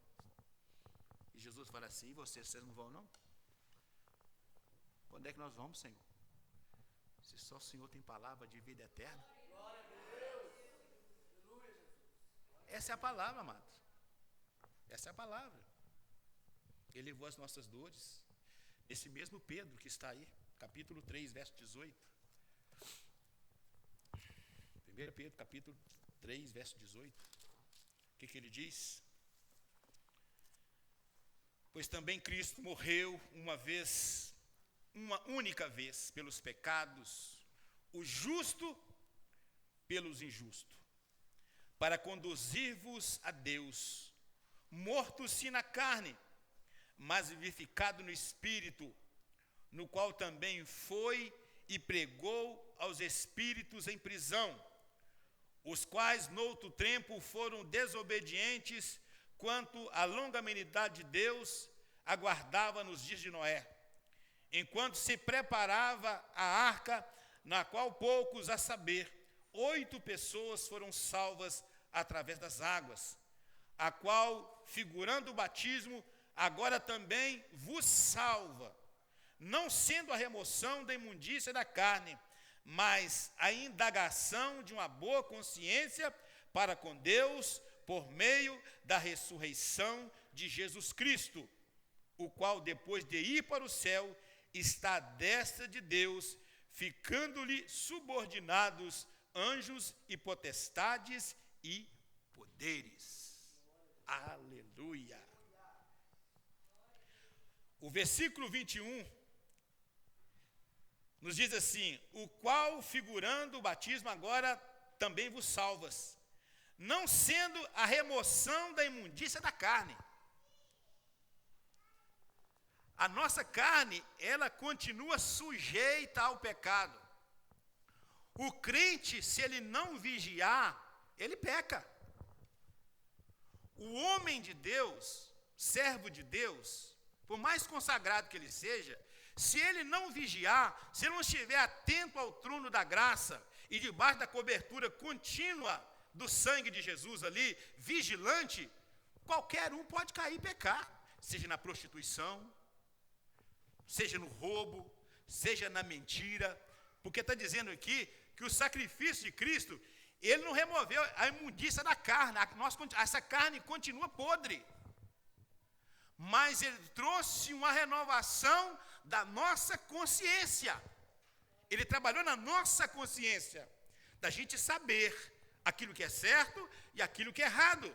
E Jesus fala assim, e vocês não vão não? Quando é que nós vamos, Senhor? Se só o Senhor tem palavra de vida eterna. Essa é a palavra, amados. Essa é a palavra. Ele levou as nossas dores. Esse mesmo Pedro que está aí, capítulo 3, verso 18. 1 Pedro, capítulo 3, verso 18. O que ele diz? Pois também Cristo morreu uma única vez, pelos pecados, o justo pelos injustos, para conduzir-vos a Deus, morto sim na carne, mas vivificado no Espírito, no qual também foi e pregou aos espíritos em prisão, os quais noutro tempo foram desobedientes, quanto à longanimidade de Deus aguardava nos dias de Noé, enquanto se preparava a arca, na qual poucos, a saber, 8 pessoas foram salvas através das águas, a qual, figurando o batismo, agora também vos salva, não sendo a remoção da imundícia da carne, mas a indagação de uma boa consciência para com Deus, por meio da ressurreição de Jesus Cristo, o qual, depois de ir para o céu, está à destra de Deus, ficando-lhe subordinados anjos e potestades e poderes. Aleluia! O versículo 21 nos diz assim: o qual, figurando o batismo, agora também vos salvas, não sendo a remoção da imundícia da carne. A nossa carne, ela continua sujeita ao pecado. O crente, se ele não vigiar, ele peca. O homem de Deus, servo de Deus, por mais consagrado que ele seja, se ele não vigiar, se ele não estiver atento ao trono da graça e debaixo da cobertura contínua do sangue de Jesus ali, vigilante, qualquer um pode cair e pecar, seja na prostituição, seja no roubo, seja na mentira, porque está dizendo aqui que o sacrifício de Cristo, ele não removeu a imundícia da carne, essa carne continua podre, mas ele trouxe uma renovação da nossa consciência. Ele trabalhou na nossa consciência, da gente saber aquilo que é certo e aquilo que é errado.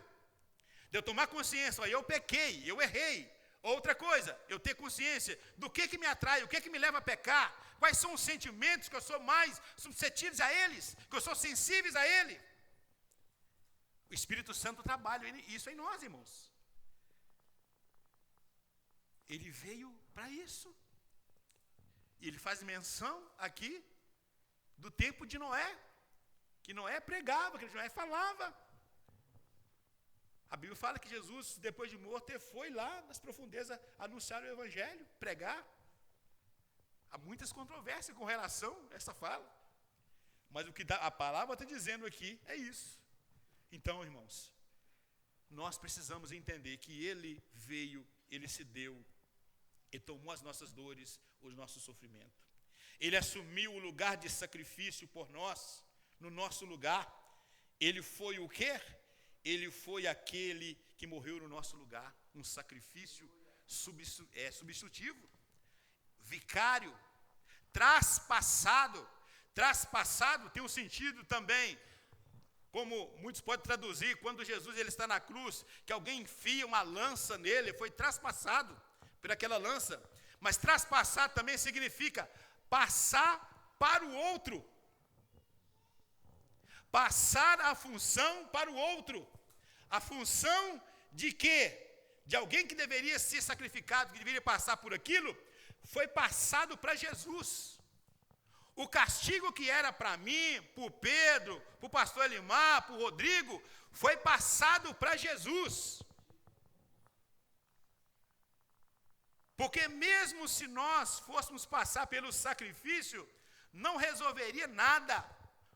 De eu tomar consciência, eu pequei, eu errei. Outra coisa, eu ter consciência do que me atrai, o que me leva a pecar, quais são os sentimentos que eu sou mais suscetíveis a eles, que eu sou sensíveis a ele. O Espírito Santo trabalha isso em nós, irmãos. Ele veio para isso. E ele faz menção aqui do tempo de Noé, que Noé pregava, que Noé falava. A Bíblia fala que Jesus, depois de morto, foi lá nas profundezas anunciar o Evangelho, pregar. Há muitas controvérsias com relação a essa fala. Mas o que a palavra está dizendo aqui é isso. Então, irmãos, nós precisamos entender que Ele veio, Ele se deu, Ele tomou as nossas dores, o nosso sofrimento. Ele assumiu o lugar de sacrifício por nós, no nosso lugar. Ele foi o quê? Ele foi aquele que morreu no nosso lugar, um sacrifício substitutivo, vicário, traspassado. Traspassado tem um sentido também, como muitos podem traduzir, quando Jesus ele está na cruz, que alguém enfia uma lança nele, foi traspassado por aquela lança. Mas traspassar também significa passar para o outro. Passar a função para o outro. A função de quê? De alguém que deveria ser sacrificado, que deveria passar por aquilo, foi passado para Jesus. O castigo que era para mim, para o Pedro, para o pastor Elimar, para o Rodrigo, foi passado para Jesus. Porque mesmo se nós fôssemos passar pelo sacrifício, não resolveria nada.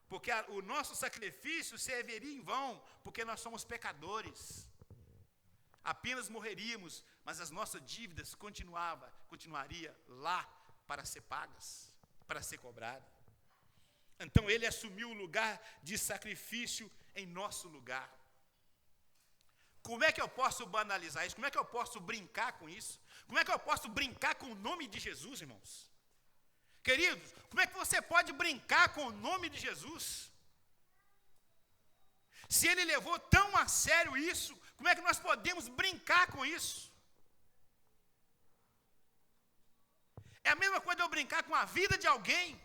Porque o nosso sacrifício serviria em vão, porque nós somos pecadores. Apenas morreríamos, mas as nossas dívidas continuaria lá para ser pagas, para ser cobrada. Então ele assumiu o lugar de sacrifício em nosso lugar. Como é que eu posso banalizar isso? Como é que eu posso brincar com isso? Como é que eu posso brincar com o nome de Jesus, irmãos? Queridos, como é que você pode brincar com o nome de Jesus? Se ele levou tão a sério isso, como é que nós podemos brincar com isso? É a mesma coisa de eu brincar com a vida de alguém.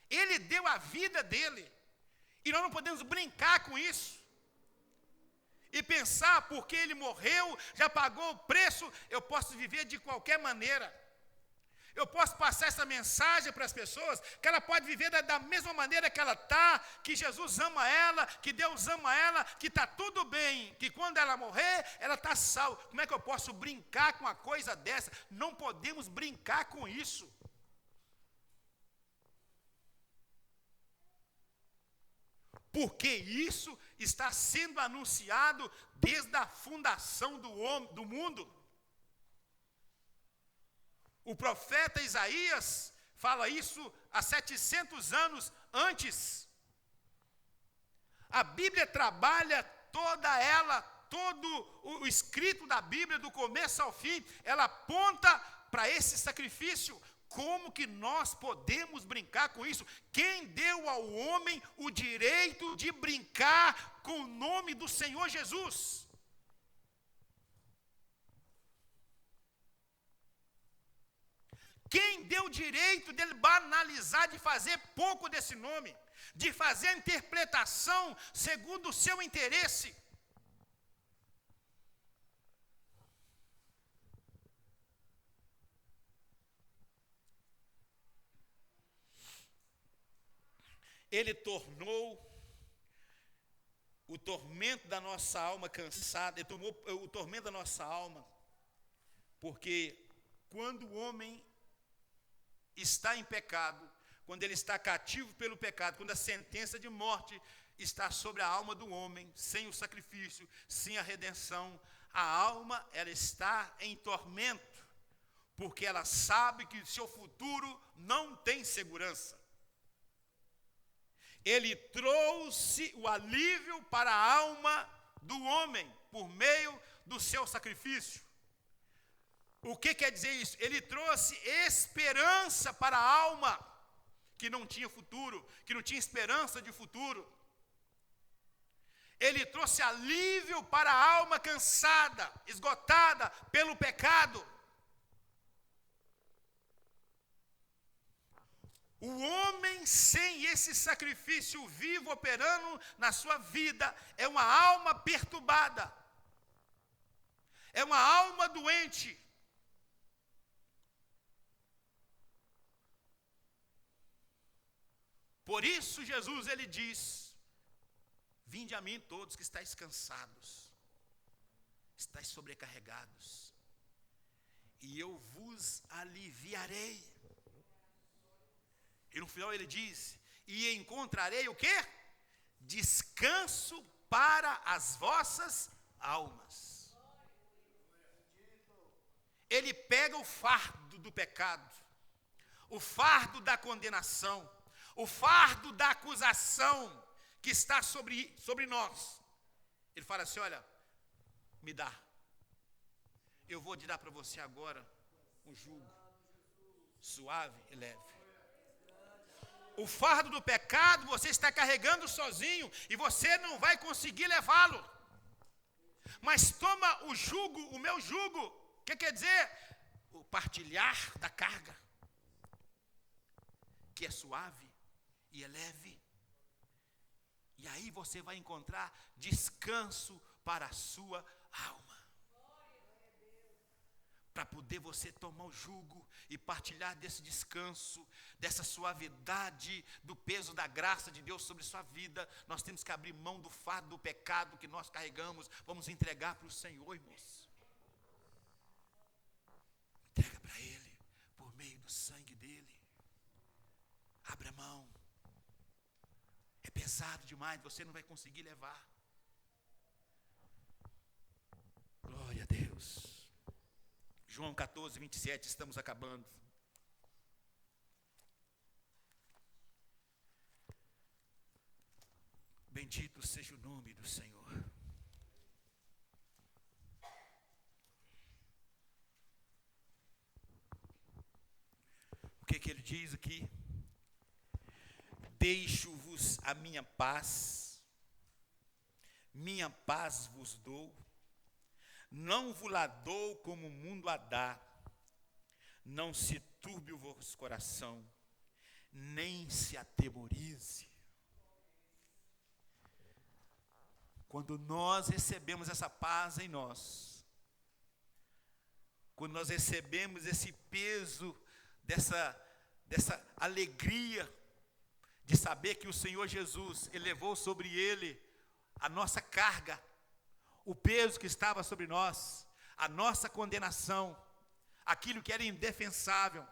Ele deu a vida dele, e nós não podemos brincar com isso. e pensar porque ele morreu, já pagou o preço, eu posso viver de qualquer maneira. Eu posso passar essa mensagem para as pessoas, que ela pode viver da mesma maneira que ela está, que Jesus ama ela, que Deus ama ela, que está tudo bem, que quando ela morrer, ela está salva. Como é que eu posso brincar com uma coisa dessa? Não podemos brincar com isso. Porque isso está sendo anunciado desde a fundação do mundo. O profeta Isaías fala isso há 700 anos antes. A Bíblia trabalha toda ela, todo o escrito da Bíblia, do começo ao fim, ela aponta para esse sacrifício. Como que nós podemos brincar com isso? Quem deu ao homem o direito de brincar com o nome do Senhor Jesus? Quem deu o direito dele banalizar, de fazer pouco desse nome, de fazer a interpretação segundo o seu interesse? Ele tornou o tormento da nossa alma cansada, ele tomou o tormento da nossa alma, porque quando o homem está em pecado, quando ele está cativo pelo pecado, quando a sentença de morte está sobre a alma do homem, sem o sacrifício, sem a redenção, a alma, ela está em tormento, porque ela sabe que o seu futuro não tem segurança. Ele trouxe o alívio para a alma do homem, por meio do seu sacrifício. O que quer dizer isso? Ele trouxe esperança para a alma, que não tinha futuro, que não tinha esperança de futuro. Ele trouxe alívio para a alma cansada, esgotada pelo pecado. O homem sem esse sacrifício vivo operando na sua vida é uma alma perturbada, é uma alma doente. Por isso Jesus, ele diz: vinde a mim todos que estáis cansados, estáis sobrecarregados, e eu vos aliviarei. E no final ele diz: e encontrarei o quê? Descanso para as vossas almas. Ele pega o fardo do pecado, o fardo da condenação, o fardo da acusação que está sobre nós. Ele fala assim: olha, me dá. Eu vou te dar para você agora um jugo suave e leve. O fardo do pecado você está carregando sozinho e você não vai conseguir levá-lo. Mas toma o jugo, o meu jugo. O que quer dizer? O partilhar da carga, que é suave e é leve. E aí você vai encontrar descanso para a sua alma. Para poder você tomar o jugo e partilhar desse descanso, dessa suavidade, do peso da graça de Deus sobre sua vida, nós temos que abrir mão do fardo do pecado que nós carregamos. Vamos entregar para o Senhor, irmãos. Entrega para Ele, por meio do sangue dEle. Abra mão. É pesado demais, você não vai conseguir levar. Glória a Deus. João 14, 27, estamos acabando. Bendito seja o nome do Senhor. O que ele diz aqui? Deixo-vos a minha paz vos dou. Não vos lá dou como o mundo a dá. Não se turbe o vosso coração, nem se atemorize. Quando nós recebemos essa paz em nós, quando nós recebemos esse peso, dessa alegria, de saber que o Senhor Jesus elevou sobre Ele a nossa carga, o peso que estava sobre nós, a nossa condenação, aquilo que era indefensável.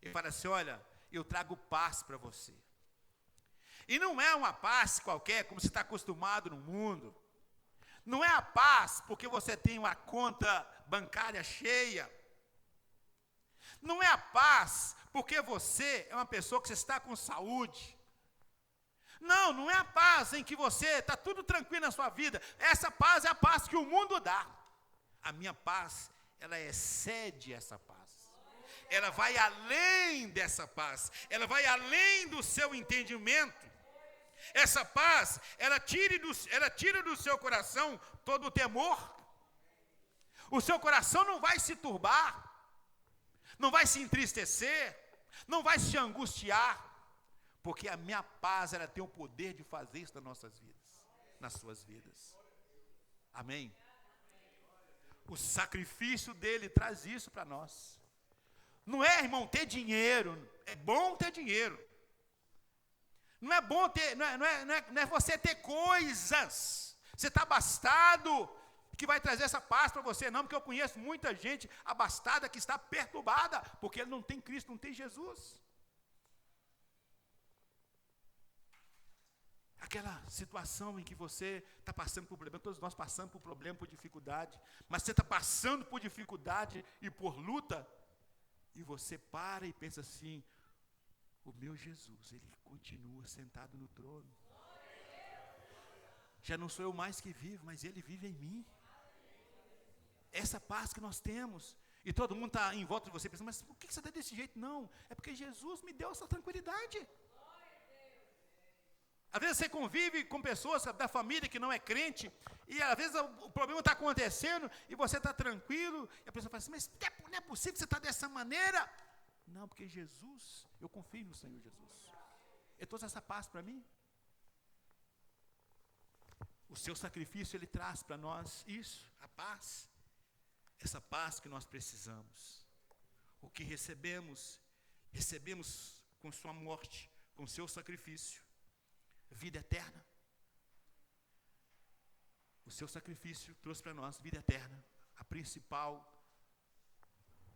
Ele fala assim: olha, eu trago paz para você. E não é uma paz qualquer, como você está acostumado no mundo. Não é a paz porque você tem uma conta bancária cheia. Não é a paz porque você é uma pessoa que está com saúde. Não, não é a paz em que você está tudo tranquilo na sua vida. Essa paz é a paz que o mundo dá. A minha paz, ela excede essa paz. Ela vai além dessa paz. Ela vai além do seu entendimento. Essa paz, ela tira do seu coração todo o temor. O seu coração não vai se turbar, não vai se entristecer, não vai se angustiar, porque a minha paz, ela tem o poder de fazer isso nas nossas vidas, nas suas vidas. Amém? O sacrifício dele traz isso para nós. Não é, irmão, ter dinheiro. É bom ter dinheiro. Não é bom ter, não é você ter coisas. Você está abastado, que vai trazer essa paz para você, não, porque eu conheço muita gente abastada que está perturbada, porque ele não tem Cristo, não tem Jesus. Aquela situação em que você está passando por problema, todos nós passamos por problema, por dificuldade, mas você está passando por dificuldade e por luta, e você para e pensa assim: o meu Jesus, ele continua sentado no trono. Já não sou eu mais que vivo, mas ele vive em mim. Essa paz que nós temos. E todo mundo está em volta de você pensando: mas por que você está desse jeito? Não, é porque Jesus me deu essa tranquilidade. Às vezes você convive com pessoas da família que não é crente, e às vezes o problema está acontecendo, e você está tranquilo, e a pessoa fala assim: mas não é possível que você está dessa maneira. Não, porque Jesus, eu confio no Senhor Jesus. Ele trouxe essa paz para mim. O seu sacrifício, ele traz para nós isso, a paz. Essa paz que nós precisamos. O que recebemos com sua morte, com seu sacrifício, vida eterna. O seu sacrifício trouxe para nós vida eterna. A principal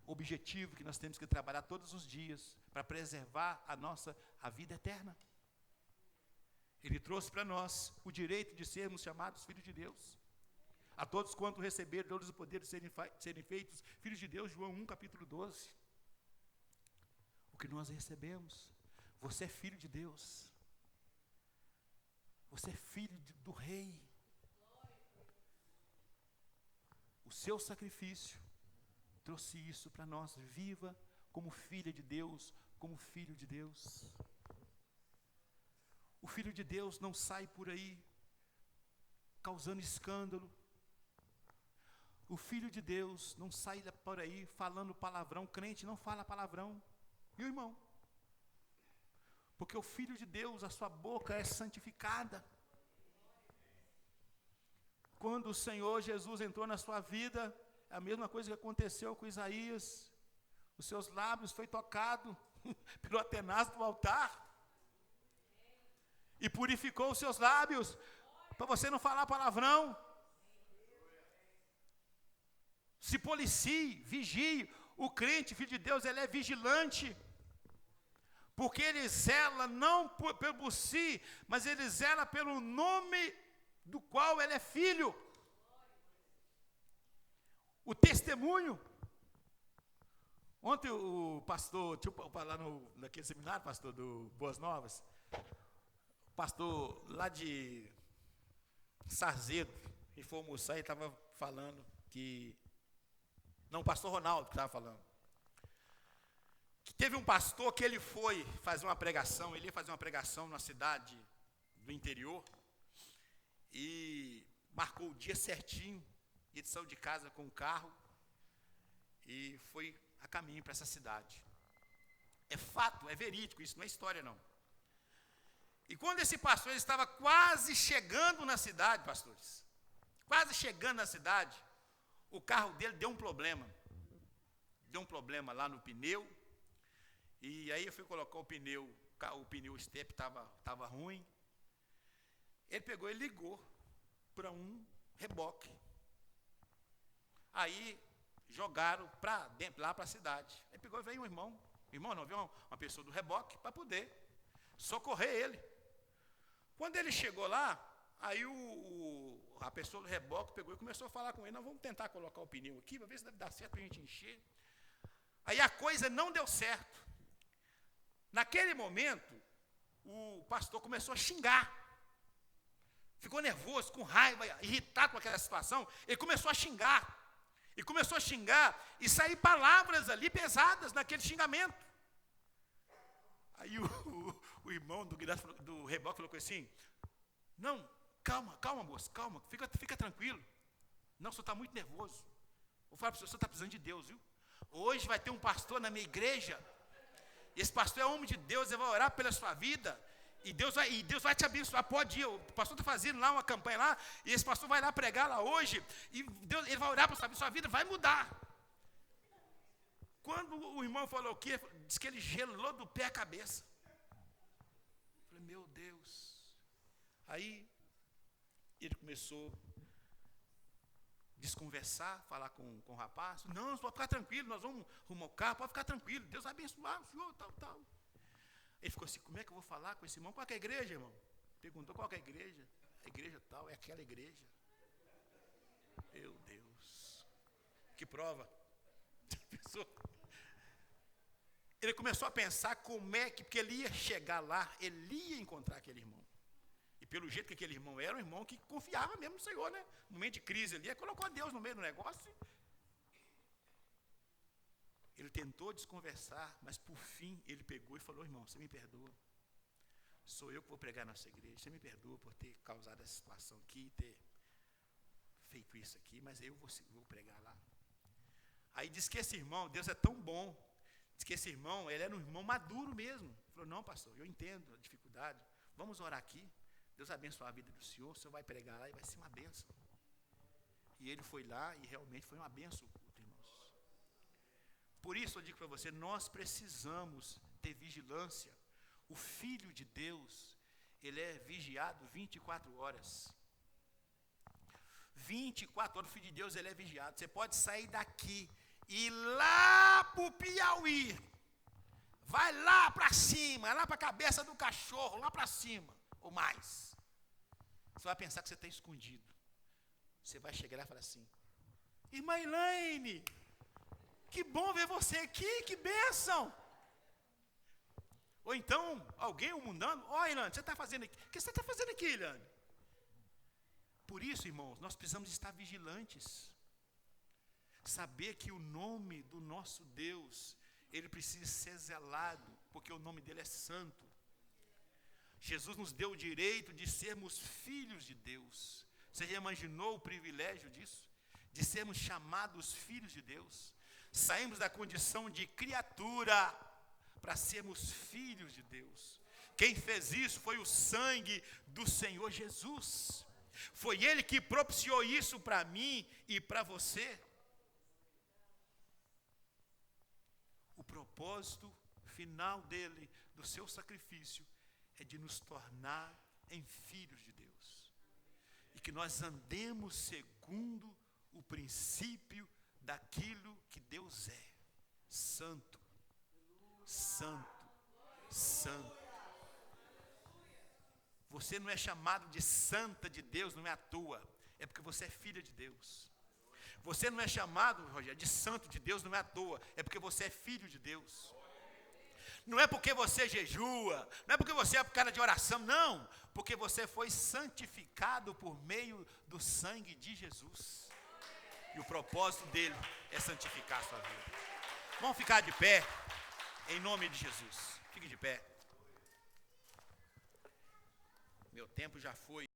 objetivo que nós temos que trabalhar todos os dias para preservar a vida eterna. Ele trouxe para nós o direito de sermos chamados filhos de Deus. A todos quanto receberam todos os poderes de serem feitos filhos de Deus, João 1, capítulo 12. O que nós recebemos, você é filho de Deus. Você é filho do Rei. O seu sacrifício trouxe isso para nós. Viva como filha de Deus, como filho de Deus. O filho de Deus não sai por aí causando escândalo. O filho de Deus não sai por aí falando palavrão. Crente não fala palavrão, meu irmão. Porque o filho de Deus, a sua boca é santificada. Quando o Senhor Jesus entrou na sua vida, é a mesma coisa que aconteceu com Isaías. Os seus lábios foi tocado pelo atenaz do altar. E purificou os seus lábios, para você não falar palavrão. Se policie, vigie. O crente, filho de Deus, ele é vigilante. Porque ele zela não por si, mas ele zela pelo nome do qual ele é filho. O testemunho. Ontem o pastor, lá naquele seminário, pastor do Boas Novas, o pastor lá de Sarzedo, e foi almoçar e estava falando que, não, o pastor Ronaldo que estava falando, que teve um pastor que ele foi fazer uma pregação, ele ia fazer uma pregação na cidade do interior, e marcou o dia certinho, e ele saiu de casa com o carro, e foi a caminho para essa cidade. É fato, é verídico, isso não é história não. E quando esse pastor estava quase chegando na cidade, pastores, quase chegando na cidade, o carro dele deu um problema. Deu um problema lá no pneu. E aí eu fui colocar o pneu step estava ruim. Ele pegou e ligou para um reboque. Aí jogaram lá para a cidade. Aí pegou e veio veio uma pessoa do reboque para poder socorrer ele. Quando ele chegou lá, aí a pessoa do reboque pegou e começou a falar com ele: nós vamos tentar colocar o pneu aqui, para ver se deve dar certo para a gente encher. Aí a coisa não deu certo. Naquele momento, o pastor começou a xingar. Ficou nervoso, com raiva, irritado com aquela situação. Ele começou a xingar. E começou a xingar e sair palavras ali pesadas naquele xingamento. Aí o irmão do reboque falou assim: não, calma moço, calma, fica tranquilo. Não, o senhor está muito nervoso. Vou falar para o senhor está precisando de Deus, viu? Hoje vai ter um pastor na minha igreja. Esse pastor é homem de Deus, ele vai orar pela sua vida. E Deus vai te abençoar. Pode ir, o pastor está fazendo lá uma campanha lá, e esse pastor vai lá pregar lá hoje, e ele vai orar para sua vida vai mudar. Quando o irmão falou o quê? Diz que ele gelou do pé à cabeça. Eu falei: meu Deus. Aí ele começou a desconversar, falar com o rapaz. Não, pode ficar tranquilo, nós vamos arrumar o carro, pode ficar tranquilo, Deus vai abençoar o senhor, tal. Ele ficou assim: como é que eu vou falar com esse irmão? Qual que é a igreja, irmão? Perguntou: qual que é a igreja? A igreja tal, é aquela igreja. Meu Deus. Que prova. Ele começou a pensar como é que, porque ele ia chegar lá, ele ia encontrar aquele irmão. E pelo jeito que aquele irmão era um irmão que confiava mesmo no Senhor, né? No momento de crise ali, ele colocou Deus no meio do negócio. Ele tentou desconversar, mas por fim ele pegou e falou: irmão, você me perdoa. Sou eu que vou pregar na nossa igreja. Você me perdoa por ter causado essa situação aqui, ter feito isso aqui, mas eu vou pregar lá. Aí diz que esse irmão, Deus é tão bom, diz que esse irmão, ele era um irmão maduro mesmo. Ele falou: não, pastor, eu entendo a dificuldade, vamos orar aqui, Deus abençoe a vida do senhor vai pregar lá e vai ser uma bênção. E ele foi lá e realmente foi uma bênção o culto, irmãos. Por isso eu digo para você, nós precisamos ter vigilância. O Filho de Deus, ele é vigiado 24 horas. 24 horas, o Filho de Deus, ele é vigiado. Você pode sair daqui e ir lá para o Piauí. Vai lá para cima, lá para a cabeça do cachorro, lá para cima, ou mais. Você vai pensar que você está escondido. Você vai chegar lá e falar assim: irmã Elaine, que bom ver você aqui, que bênção. Ou então, alguém o mundano: ó, Elaine, você está fazendo aqui? O que você está fazendo aqui, Elaine? Por isso, irmãos, nós precisamos estar vigilantes. Saber que o nome do nosso Deus, ele precisa ser zelado, porque o nome dele é santo. Jesus nos deu o direito de sermos filhos de Deus. Você já imaginou o privilégio disso? De sermos chamados filhos de Deus? Saímos da condição de criatura para sermos filhos de Deus. Quem fez isso foi o sangue do Senhor Jesus. Foi Ele que propiciou isso para mim e para você. O propósito final dele, do seu sacrifício, é de nos tornar em filhos de Deus. E que nós andemos segundo o princípio daquilo que Deus é. Santo, santo, santo. Você não é chamado de santa de Deus, não é à toa. É porque você é filha de Deus. Você não é chamado, Rogério, de santo de Deus, não é à toa. É porque você é filho de Deus. Não é porque você jejua, não é porque você é cara de oração, não. Porque você foi santificado por meio do sangue de Jesus. E o propósito dele é santificar a sua vida. Vamos ficar de pé, em nome de Jesus. Fique de pé. Meu tempo já foi.